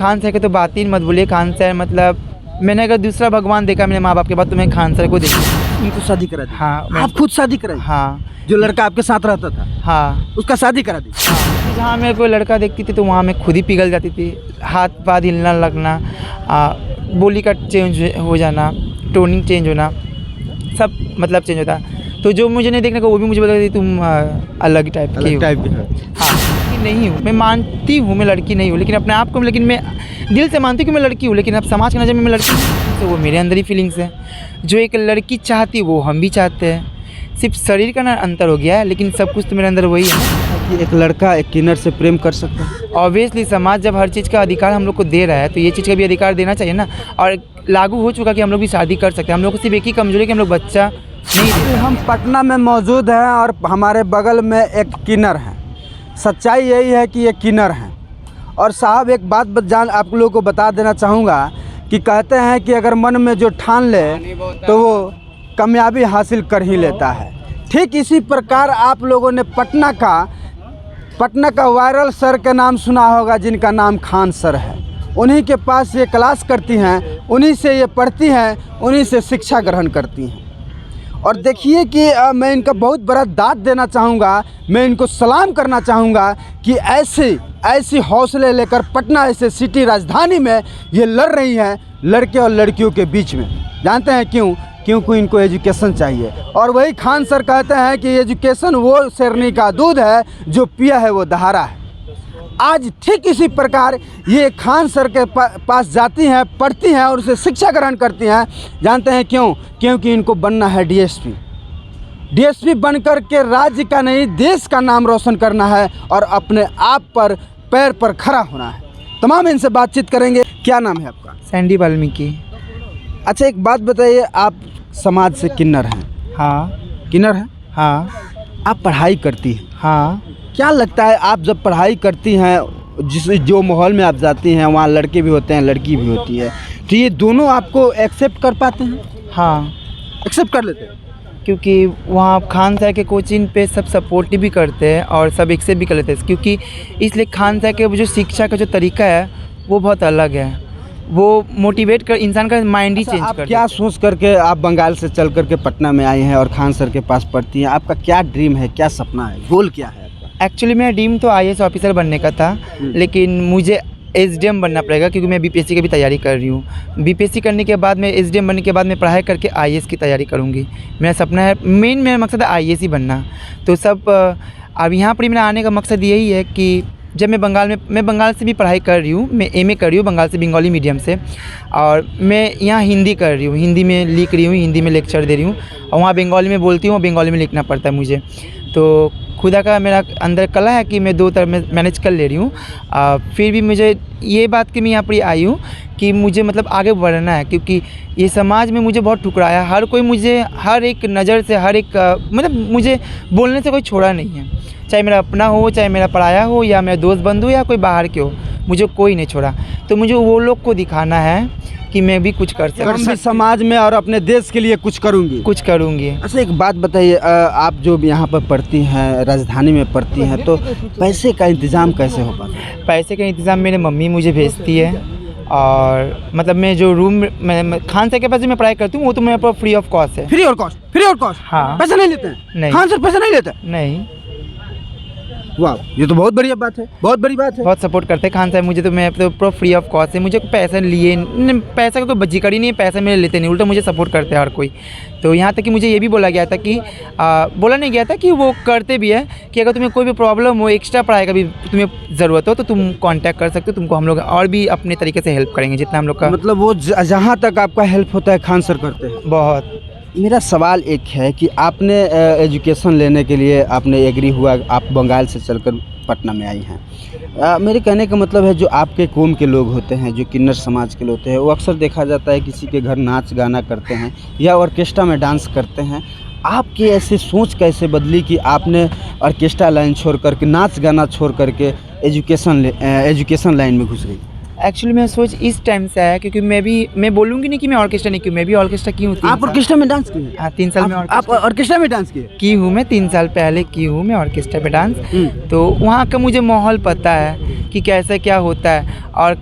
Khan sir के तो बात ही मत बोलिए। खान सर मतलब मैंने अगर दूसरा भगवान देखा मेरे माँ बाप के बाद तो मैं खान सर को देखा। उनको शादी करा दी? हाँ आप खुद शादी कराई? हाँ। जो लड़का आपके साथ रहता था हाँ, उसका शादी करा दी? जहाँ मैं कोई लड़का देखती थी तो वहाँ मैं खुद ही पिघल जाती थी। हाथ पाँव हिलना लगना, बोली का चेंज हो जाना, टोनिंग चेंज होना, सब मतलब चेंज होता। तो जो मुझे नहीं देखने का वो भी मुझे बोलता थी तुम अलग टाइप की हो। हाँ, लड़की नहीं हूँ मैं, मानती हूँ मैं लड़की नहीं हूँ, लेकिन अपने आप को, लेकिन मैं दिल से मानती हूँ कि मैं लड़की हूँ, लेकिन अब समाज की नज़र में मैं लड़की हूँ। तो वो मेरे अंदर ही फीलिंग्स है। जो एक लड़की चाहती है वो हम भी चाहते हैं। सिर्फ शरीर का ना अंतर हो गया है, लेकिन सब कुछ तो मेरे अंदर वही है कि एक लड़का एक किन्नर से प्रेम कर सकता है? ऑब्वियसली समाज जब हर चीज़ का अधिकार हम लोग को दे रहा है तो ये चीज़ का भी अधिकार देना चाहिए ना। और लागू हो चुका कि हम लोग भी शादी कर सकते हैं। हम लोग को सिर्फ एक ही कमजोरी है कि हम लोग बच्चा नहीं दे। हम पटना में मौजूद हैं और हमारे बगल में एक किन्नर है। सच्चाई यही है कि ये किन्नर हैं। और साहब एक बात जान आप लोगों को बता देना चाहूँगा कि कहते हैं कि अगर मन में जो ठान ले तो वो कामयाबी हासिल कर ही लेता है। ठीक इसी प्रकार आप लोगों ने पटना का वायरल सर का नाम सुना होगा, जिनका नाम खान सर है। उन्हीं के पास ये क्लास करती हैं, उन्हीं से ये पढ़ती हैं, उन्हीं से शिक्षा ग्रहण करती हैं। और देखिए कि मैं इनका बहुत बड़ा दाद देना चाहूँगा, मैं इनको सलाम करना चाहूँगा कि ऐसी हौसले लेकर पटना ऐसे सिटी राजधानी में ये लड़ रही हैं लड़के और लड़कियों के बीच में। जानते हैं क्यों? क्योंकि इनको एजुकेशन चाहिए। और वही खान सर कहते हैं कि एजुकेशन वो शेरनी का दूध है, जो पिया है वो दहाड़ा है। आज ठीक इसी प्रकार ये खान सर के पास जाती हैं, पढ़ती हैं और उसे शिक्षा ग्रहण करती हैं। जानते हैं क्यों? क्योंकि इनको बनना है डीएसपी बनकर के राज्य का नहीं देश का नाम रोशन करना है और अपने आप पर पैर पर खड़ा होना है। तमाम इनसे बातचीत करेंगे। क्या नाम है आपका? सैंडी वाल्मीकि। अच्छा एक बात बताइए, आप समाज से किन्नर हैं? हाँ। किन्नर हैं? हाँ। आप पढ़ाई करती हैं? हाँ। क्या लगता है आप जब पढ़ाई करती हैं, जो माहौल में आप जाती हैं वहाँ लड़के भी होते हैं लड़की भी होती है, तो ये दोनों आपको एक्सेप्ट कर पाते हैं? हाँ, एक्सेप्ट कर लेते हैं। क्योंकि वहाँ खान सर के कोचिंग पे सब सपोर्ट भी करते हैं और सब एक्सेप्ट भी कर लेते हैं। क्योंकि इसलिए खान सर के जो शिक्षा का जो तरीका है वो बहुत अलग है। वो मोटिवेट कर इंसान का माइंड ही चेंज कर। क्या सोच करके आप बंगाल से चल करके पटना में आई हैं और खान सर के पास पढ़ती हैं? आपका क्या ड्रीम है, क्या सपना है, गोल क्या है आपका? एक्चुअली मेरा ड्रीम तो आईएएस ऑफिसर बनने का था, लेकिन मुझे एसडीएम बनना पड़ेगा क्योंकि मैं बीपीएससी की भी तैयारी कर रही हूँ। बीपीएससी करने के बाद मैं एसडीएम बनने के बाद मैं पढ़ाई करके आईएएस की तैयारी करूँगी। मेरा सपना है, मेरा मकसद है आईएएस ही बनना। तो सब अब यहाँ पर मेरा आने का मकसद यही है कि जब मैं बंगाल से भी पढ़ाई कर रही हूँ, मैं एमए कर रही हूँ बंगाल से, बंगाली मीडियम से। और मैं यहाँ हिंदी कर रही हूँ, हिंदी में लिख रही हूँ, हिंदी में लेक्चर दे रही हूँ। और वहाँ बंगाली में बोलती हूँ, बंगाली में लिखना पड़ता है मुझे। तो खुदा का मेरा अंदर कला है कि मैं 2 तरह में मैनेज कर ले रही हूँ। फिर भी मुझे ये बात कि मैं यहाँ पर आई हूँ कि मुझे मतलब आगे बढ़ना है, क्योंकि ये समाज में मुझे बहुत ठुकराया। हर कोई मुझे हर एक नज़र से, हर एक मतलब मुझे बोलने से कोई छोड़ा नहीं है। चाहे मेरा अपना हो, चाहे मेरा पराया हो, या मेरा दोस्त बंधु या कोई बाहर के हो, मुझे कोई नहीं छोड़ा। तो मुझे वो लोग को दिखाना है कि मैं भी कुछ कर सकता हूँ समाज में और अपने देश के लिए कुछ करूँगी। अच्छा एक बात बताइए, आप जो यहाँ पर पढ़ती हैं, राजधानी में पढ़ती हैं, तो पैसे का इंतज़ाम कैसे हो पाता है? पैसे का इंतज़ाम मेरे मम्मी मुझे भेजती है। और मतलब मैं जो रूम मैं खान सर के पास मैं पढ़ाई करती हूँ वो तो मेरे पास फ्री ऑफ कॉस्ट है। फ्री और कॉस्ट? हाँ। पैसा नहीं लेते हैं? नहीं। खान सर पैसा नहीं लेते? नहीं। वाह, ये तो बहुत बढ़िया बात है, बहुत बड़ी बात है। बहुत सपोर्ट करते हैं खान साहब मुझे। तो मैं तो पूरा फ्री ऑफ कॉस्ट है, मुझे पैसा पैसा का कोई बजीकड़ी नहीं है, पैसा मेरे लेते नहीं, उल्टा मुझे सपोर्ट करते हैं हर कोई। तो यहाँ तक कि मुझे ये भी बोला गया था कि बोला नहीं गया था कि वो करते भी है कि अगर तुम्हें कोई भी प्रॉब्लम हो, एक्स्ट्रा पढ़ाई का भी तुम्हें ज़रूरत हो तो तुम कांटेक्ट कर सकते हो, तुमको हम लोग और भी अपने तरीके से हेल्प करेंगे जितना हम लोग का। मतलब वो जहाँ तक आपका हेल्प होता है खान सर करते हैं? बहुत। मेरा सवाल एक है कि आपने एजुकेशन लेने के लिए आपने एग्री हुआ, आप बंगाल से चलकर पटना में आई हैं। मेरे कहने का मतलब है जो आपके कौम के लोग होते हैं, जो किन्नर समाज के लोग होते हैं, वो अक्सर देखा जाता है किसी के घर नाच गाना करते हैं या ऑर्केस्ट्रा में डांस करते हैं। आपकी ऐसी सोच कैसे बदली कि आपने ऑर्केस्ट्रा लाइन छोड़ करके, नाच गाना छोड़ करके एजुकेशन लाइन में घुस गई? एक्चुअली मैं सोच इस टाइम से आया क्योंकि मैं बोलूँगी नहीं कि मैं ऑर्केस्ट्रा नहीं की, मैं भी ऑर्केस्ट्रा की हूँ। आप ऑर्केस्ट्रा में डांस किए? हाँ, 3 साल में आप ऑर्केस्ट्रा में डांस की हूँ मैं। 3 साल पहले की हूँ मैं ऑर्केस्ट्रा पे डांस। तो वहाँ का मुझे माहौल पता है कि कैसे क्या होता है। और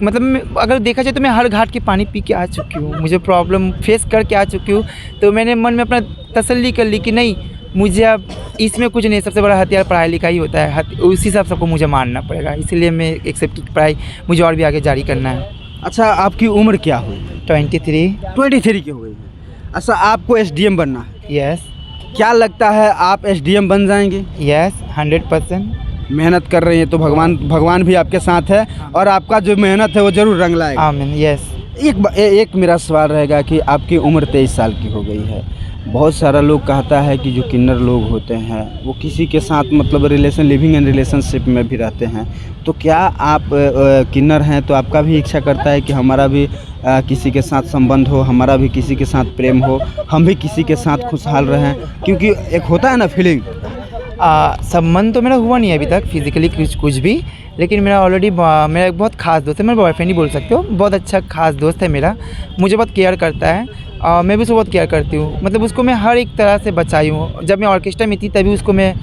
मतलब अगर देखा जाए तो मैं हर घाट के पानी पी के आ चुकी हूँ, मुझे प्रॉब्लम फेस करके आ चुकी हूँ। तो मैंने मन में अपना तसल्ली कर ली कि नहीं, मुझे अब इसमें कुछ नहीं, सबसे बड़ा हथियार पढ़ाई लिखाई होता है, उसी हिसाब सबको मुझे मानना पड़ेगा। इसीलिए मैं एक्सेप्ट की पढ़ाई मुझे और भी आगे जारी करना है। अच्छा, आपकी उम्र क्या हुई? 23। 23 की हो गई है। अच्छा, आपको एसडीएम बनना है, यस क्या लगता है आप एसडीएम बन जाएंगे? यस 100%। मेहनत कर रही हैं तो भगवान भी आपके साथ है और आपका जो मेहनत है वो ज़रूर रंग लाएगा। आमीन। यस। एक मेरा सवाल रहेगा कि आपकी उम्र 23 साल की हो गई है। बहुत सारा लोग कहता है कि जो किन्नर लोग होते हैं वो किसी के साथ मतलब लिविंग एंड रिलेशनशिप में भी रहते हैं। तो क्या आप किन्नर हैं तो आपका भी इच्छा करता है कि हमारा भी किसी के साथ संबंध हो, हमारा भी किसी के साथ प्रेम हो, हम भी किसी के साथ खुशहाल रहें? क्योंकि एक होता है ना फीलिंग। संबंध तो मेरा हुआ नहीं है अभी तक फिज़िकली कुछ भी, लेकिन मेरा ऑलरेडी मेरा एक बहुत ख़ास दोस्त है, मेरा बॉयफ्रेंड ही बोल सकते हो, बहुत अच्छा ख़ास दोस्त है मेरा, मुझे बहुत केयर करता है और मैं भी उसको बहुत केयर करती हूँ। मतलब उसको मैं हर एक तरह से बचाई हूँ। जब मैं ऑर्केस्ट्रा में थी तभी उसको मैं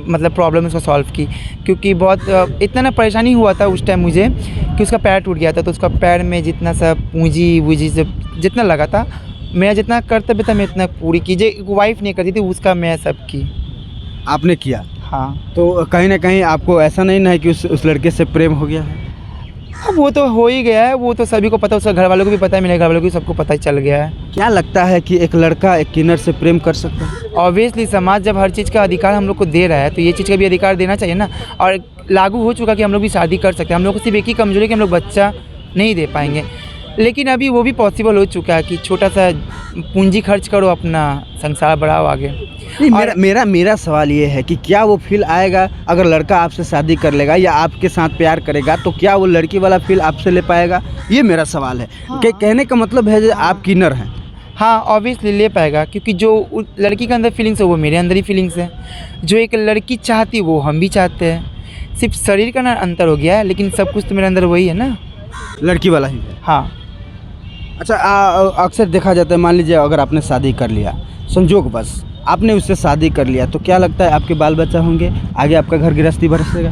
मतलब प्रॉब्लम उसको सॉल्व की, क्योंकि बहुत इतना ना परेशानी हुआ था उस टाइम मुझे कि उसका पैर टूट गया था। तो उसका पैर में जितना सा पूंजी वूंजी सब जितना लगा था, मेरा जितना कर्तव्य था मैं इतना पूरी की। जो वाइफ नहीं करती थी उसका मैं सब की। आपने किया? हाँ। तो कहीं ना कहीं आपको ऐसा नहीं ना है कि उस लड़के से प्रेम हो गया है? हाँ, वो तो हो ही गया है, वो तो सभी को पता है, उसका घर वालों को भी पता है, मेरे घर वालों को भी सबको पता ही चल गया है। क्या लगता है कि एक लड़का एक किन्नर से प्रेम कर सकता है? ऑब्वियसली समाज जब हर चीज़ का अधिकार हम लोग को दे रहा है तो ये चीज़ का भी अधिकार देना चाहिए ना। और लागू हो चुका कि हम लोग भी शादी कर सकते हैं। हम लोग को सिर्फ एक ही कमजोरी कि हम लोग बच्चा नहीं दे पाएंगे, लेकिन अभी वो भी पॉसिबल हो चुका है कि छोटा सा पूंजी खर्च करो, अपना संसार बढ़ाओ आगे। नहीं, मेरा सवाल ये है कि क्या वो फील आएगा अगर लड़का आपसे शादी कर लेगा या आपके साथ प्यार करेगा, तो क्या वो लड़की वाला फील आपसे ले पाएगा? ये मेरा सवाल है। हाँ। कहने का मतलब है कि आप किन्नर हैं। हाँ, ऑब्वियसली ले पाएगा, क्योंकि जो लड़की के अंदर फीलिंग्स है वो मेरे अंदर ही फीलिंग्स है। जो एक लड़की चाहती वो हम भी चाहते हैं। सिर्फ शरीर का ना अंतर हो गया है, लेकिन सब कुछ तो मेरे अंदर वही है ना, लड़की वाला ही है। हाँ। अच्छा, अक्सर देखा जाता है, मान लीजिए अगर आपने शादी कर लिया, संजोग बस आपने उससे शादी कर लिया, तो क्या लगता है आपके बाल बच्चा होंगे, आगे आपका घर गृहस्थी बरसेगा?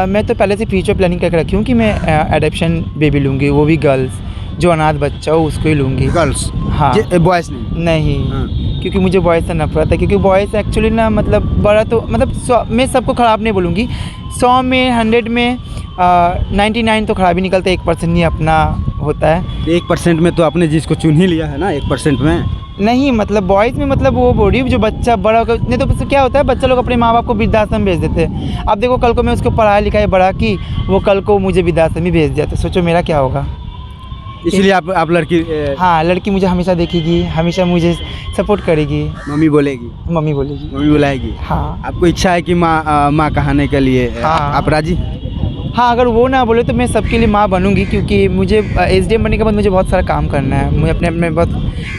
मैं तो पहले से फ्यूचर प्लानिंग करके रखी हूँ कि मैं एडॉप्शन बेबी लूँगी, वो भी गर्ल्स, जो अनाथ बच्चा हो उसको ही लूँगी। गर्ल्स? हाँ, बॉयज़ नहीं? नहीं। हाँ। क्योंकि मुझे बॉयज़ से नफरत है, क्योंकि बॉयज़ एक्चुअली ना मतलब बड़ा तो मतलब 100 मैं सबको ख़राब नहीं बोलूँगी, 100 में 100 में 99 तो ख़राब ही निकलता है, 1% ही अपना होता है। 1% में तो आपने जिसको चुन ही लिया है ना, 1% में नहीं, मतलब बॉयज़ में मतलब वो बोल रही हूँ जो बच्चा बड़ा होकर, नहीं तो क्या होता है बच्चा लोग अपने माँ बाप को वृद्धाश्रम भेज देते हैं। अब देखो कल को मैं उसको पढ़ाई लिखाई बड़ा की, वो कल को मुझे वृद्धाश्रम ही भेज दिया, तो सोचो मेरा क्या होगा। इसलिए आप लड़की हाँ, लड़की मुझे हमेशा देखेगी, हमेशा मुझे सपोर्ट करेगी। मम्मी बोलेगी? मम्मी बोलेगी। मम्मी बुलाएगी? हाँ। आपको इच्छा है कि माँ कहाने के लिए? हाँ। आप राजी? हाँ, अगर वो ना बोले तो मैं सबके लिए माँ बनूंगी, क्योंकि मुझे एसडीएम बनने के बाद मुझे बहुत सारा काम करना है। मुझे अपने बहुत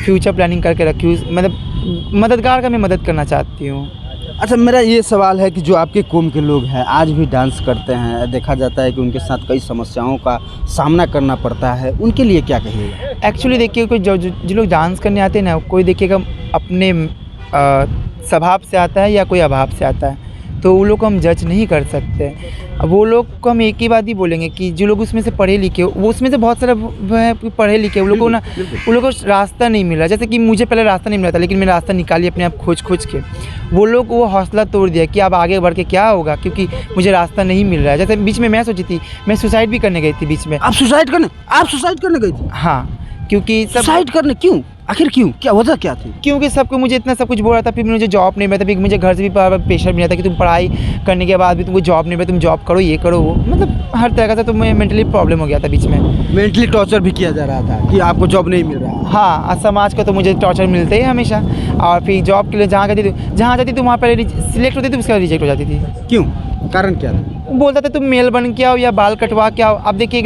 फ्यूचर प्लानिंग करके रखी हूँ, मतलब मददगार का मैं मदद करना चाहती हूँ। अच्छा, मेरा ये सवाल है कि जो आपके कौम के लोग हैं आज भी डांस करते हैं, देखा जाता है कि उनके साथ कई समस्याओं का सामना करना पड़ता है, उनके लिए क्या कहिएगा? एक्चुअली देखिए, कोई जो लोग डांस करने आते हैं ना, कोई देखिएगा अपने स्वभाव से आता है या कोई अभाव से आता है, तो वो लोग को हम जज नहीं कर सकते। अब वो लोग को हम एक ही बात ही बोलेंगे कि जो लोग उसमें से पढ़े लिखे, वो उसमें से बहुत सारे पढ़े लिखे, वो लोग को ना वो लोग को रास्ता नहीं मिला। जैसे कि मुझे पहले रास्ता नहीं मिला था, लेकिन मैंने रास्ता निकाली अपने आप खोज के। वो लोग वो हौसला तोड़ दिया कि अब आगे बढ़ के क्या होगा, क्योंकि मुझे रास्ता नहीं मिल रहा है। जैसे बीच में मैं सोची थी, मैं सुसाइड भी करने गई थी बीच में। आप सुसाइड करने गई थी? हाँ, क्योंकि सुसाइड करने क्यों? आखिर क्यों? क्या वजह क्या थी? क्योंकि सबको मुझे इतना सब कुछ बोल रहा था, फिर मुझे जॉब नहीं मिला था, फिर मुझे घर से भी प्रेशर मिला था कि तुम पढ़ाई करने के बाद भी तुमको जॉब नहीं मिला, तुम जॉब करो, ये करो वो, मतलब हर तरह का। तो मैं मेंटली प्रॉब्लम हो गया था बीच में। मेंटली टॉर्चर भी किया जा रहा था कि आपको जॉब नहीं मिल रहा? हाँ, समाज का तो मुझे टॉर्चर मिलते ही हमेशा। और फिर जॉब के लिए जहाँ जाती थी वहाँ पहले सिलेक्ट होती थी, उसके बाद रिजेक्ट हो जाती थी। क्यों? कारण क्या था? बोलता था तुम मेल बन के आओ या बाल कटवा के आओ। अब देखिए,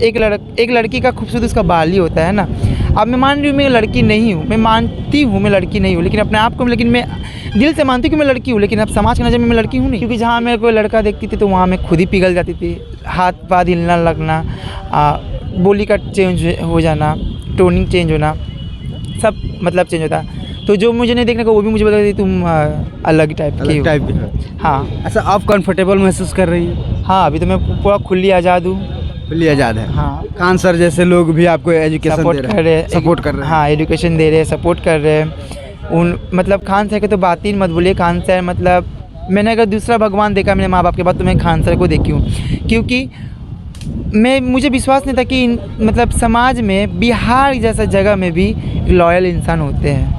एक लड़की का खूबसूरत उसका बाल ही होता है ना। अब मैं मान रही हूँ मैं लड़की नहीं हूँ, मैं मानती हूँ मैं लड़की नहीं हूँ, लेकिन अपने आप को, लेकिन मैं दिल से मानती हूँ कि मैं लड़की हूँ, लेकिन अब समाज की नज़र में मैं लड़की हूँ नहीं। क्योंकि जहाँ मैं कोई लड़का देखती थी तो वहाँ मैं खुद ही पिघल जाती थी, हाथ पाँव हिलना लगना, बोली का चेंज हो जाना, टोनिंग चेंज होना, सब मतलब चेंज होता। तो जो मुझे नहीं देखने को वो भी मुझे बताती तुम अलग टाइप की हो। हाँ। अच्छा, आप कंफर्टेबल महसूस कर रही हैं? हाँ, अभी तो मैं पूरा खुली आज़ाद हूँ। फुल्ली आज़ाद है। हाँ, खान सर जैसे लोग भी आपको एजुकेशन दे सपोर्ट कर रहे हैं, सपोर्ट कर रहे हैं। हाँ, एजुकेशन दे रहे हैं, सपोर्ट कर रहे हैं। उन मतलब खान सर के तो बात ही मत बोलिए। खान सर मतलब मैंने अगर दूसरा भगवान देखा मेरे माँ बाप के बाद तो मैं खान सर को देखी हूँ, क्योंकि मुझे विश्वास नहीं था कि मतलब समाज में बिहार जैसा जगह में भी लॉयल इंसान होते हैं।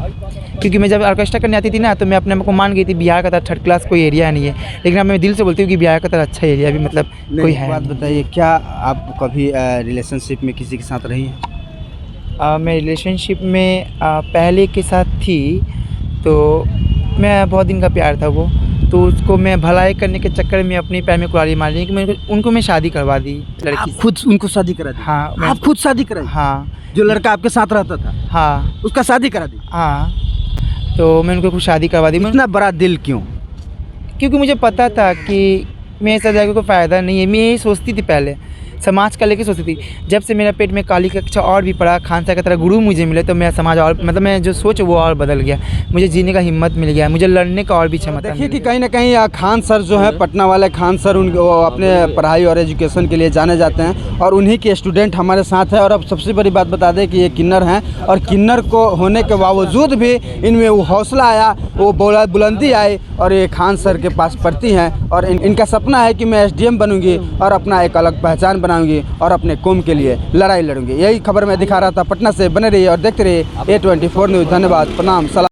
क्योंकि मैं जब ऑर्केस्ट्रा करने आती थी ना, तो मैं अपने आप को मान गई थी बिहार का तरह थर्ड क्लास कोई एरिया नहीं है, लेकिन अब मैं दिल से बोलती हूँ कि बिहार का तरह अच्छा एरिया भी मतलब कोई है बात नहीं। बताइए, क्या आप कभी रिलेशनशिप में किसी के साथ रही हैं? मैं रिलेशनशिप में पहले के साथ थी, तो मैं बहुत दिन का प्यार था वो, तो उसको मैं भलाई करने के चक्कर में अपने पैर में कुल्हाड़ी मार दी कि उनको मैं शादी करवा दी लड़की आप से। खुद उनको शादी करा दी? हाँ, आप खुद शादी करा दी? हाँ, जो लड़का आपके साथ रहता था हाँ, उसका शादी करा दी? हाँ, तो मैं उनको खुद शादी करवा दी। इतना बड़ा दिल क्यों? क्योंकि मुझे पता था कि मेरे साथ जाकर कोई फ़ायदा नहीं है। मैं यही सोचती थी, पहले समाज का लेके सोचती थी। जब से मेरा पेट में काली का कक्षा और भी पड़ा, खान सर की तरह गुरु मुझे मिले, तो मेरा समाज और मतलब मैं जो सोच वो और बदल गया। मुझे जीने का हिम्मत मिल गया, मुझे लड़ने का और भी क्षमता देखिए मिल कि गई। कहीं ना कहीं खान सर जो है पटना वाले खान सर, उन वो अपने पढ़ाई और एजुकेशन के लिए जाने जाते हैं और उन्हीं के स्टूडेंट हमारे साथ है। और अब सबसे बड़ी बात बता दें कि ये किन्नर हैं और किन्नर को होने के बावजूद भी इनमें वो हौसला आया, वो बुलंदी आई और ये खान सर के पास पढ़ती हैं। और इनका सपना है कि मैं SDM बनूंगी और अपना एक अलग पहचान बनाऊंगी और अपने कौम के लिए लड़ाई लड़ूंगी। यही खबर मैं दिखा रहा था पटना से। बने रहिए और देखते रहिए A24 न्यूज़। धन्यवाद, प्रणाम, सलाम।